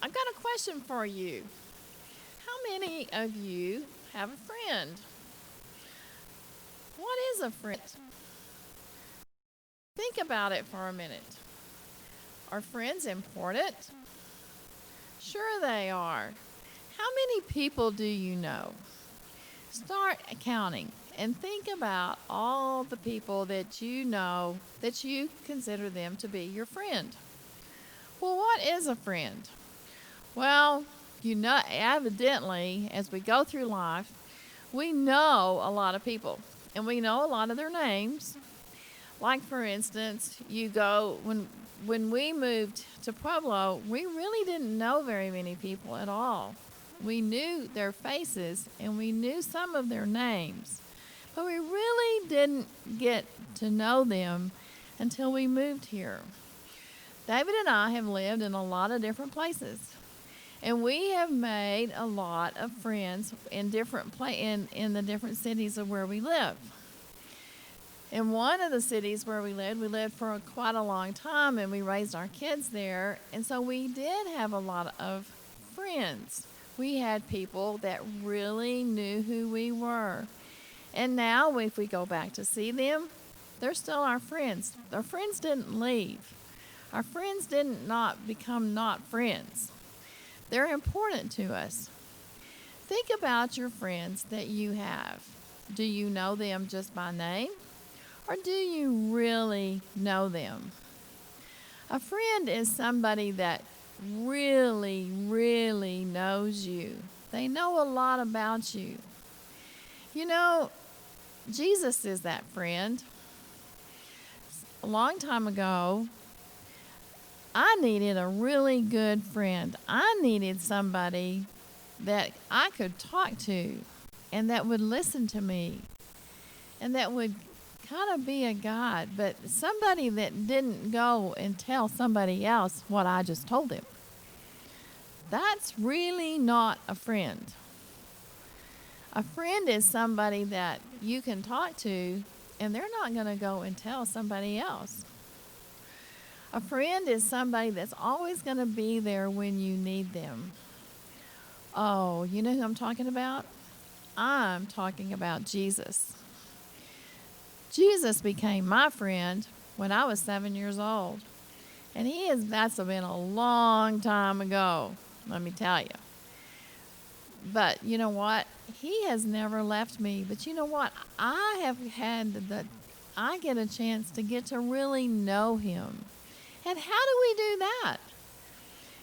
I've got a question for you. How many of you have a friend? What is a friend? Think about it for a minute. Are friends important? Sure, they are. How many people do you know? Start counting and think about all the people that you know that you consider them to be your friend. Well, what is a friend? Well, evidently, as we go through life, we know a lot of people and we know a lot of their names. Like, for instance, when we moved to Pueblo, we really didn't know very many people at all. We knew their faces and we knew some of their names, but we really didn't get to know them until we moved here. David and I have lived in a lot of different places, and we have made a lot of friends in in the different cities of where we live. In one of the cities where we lived for quite a long time, and we raised our kids there, and so we did have a lot of friends. We had people that really knew who we were. And now, if we go back to see them, they're still our friends. Our friends didn't leave. Our friends didn't not become not friends. They're important to us. Think about your friends that you have. Do you know them just by name? Or do you really know them? A friend is somebody that really, really knows you. They know a lot about you. You know, Jesus is that friend. A long time ago, I needed a really good friend. I needed somebody that I could talk to and that would listen to me and that would kind of be a guide, but somebody that didn't go and tell somebody else what I just told him. That's really not a friend. A friend is somebody that you can talk to and they're not going to go and tell somebody else. A friend is somebody that's always going to be there when you need them. Oh, you know who I'm talking about? I'm talking about Jesus. Jesus became my friend when I was 7 years old. And that's been a long time ago, let me tell you. But you know what? He has never left me. But you know what? I get a chance to get to really know him. And how do we do that?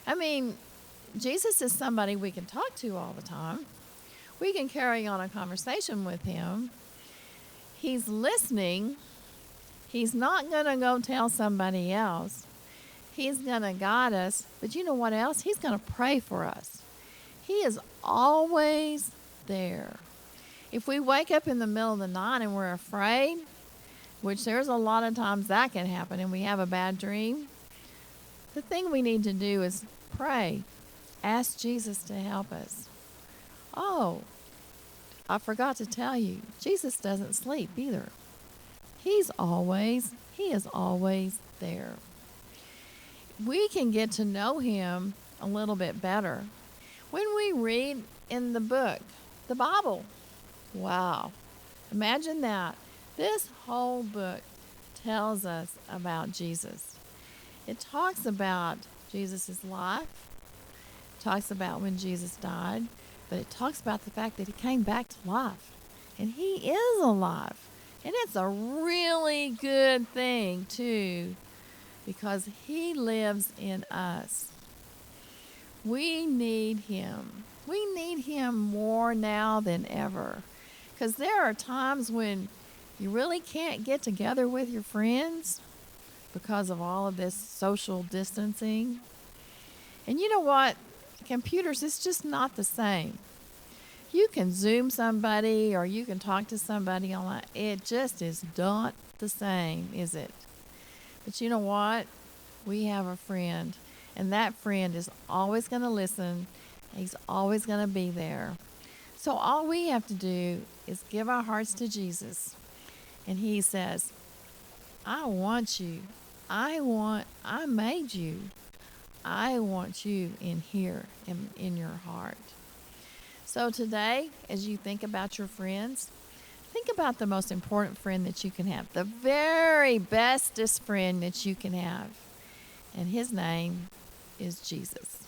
I mean, Jesus is somebody we can talk to all the time. We can carry on a conversation with him. He's listening. He's not going to go tell somebody else. He's going to guide us. But you know what else? He's going to pray for us. He is always there. If we wake up in the middle of the night and we're afraid, which there's a lot of times that can happen, and we have a bad dream, the thing we need to do is pray. Ask Jesus to help us. Oh, I forgot to tell you, Jesus doesn't sleep either. He is always there. We can get to know him a little bit better when we read in the book, the Bible. Wow. Imagine that. This whole book tells us about Jesus. It talks about Jesus' life. It talks about when Jesus died. But it talks about the fact that he came back to life. And he is alive. And it's a really good thing, too, because he lives in us. We need him. We need him more now than ever. Because there are times when you really can't get together with your friends because of all of this social distancing. And you know what? Computers, it's just not the same. You can Zoom somebody or you can talk to somebody online. It just is not the same, is it? But you know what? We have a friend, and that friend is always going to listen. He's always going to be there. So all we have to do is give our hearts to Jesus. And he says, I want you. I made you. I want you in here, in your heart. So today, as you think about your friends, think about the most important friend that you can have, the very bestest friend that you can have. And his name is Jesus.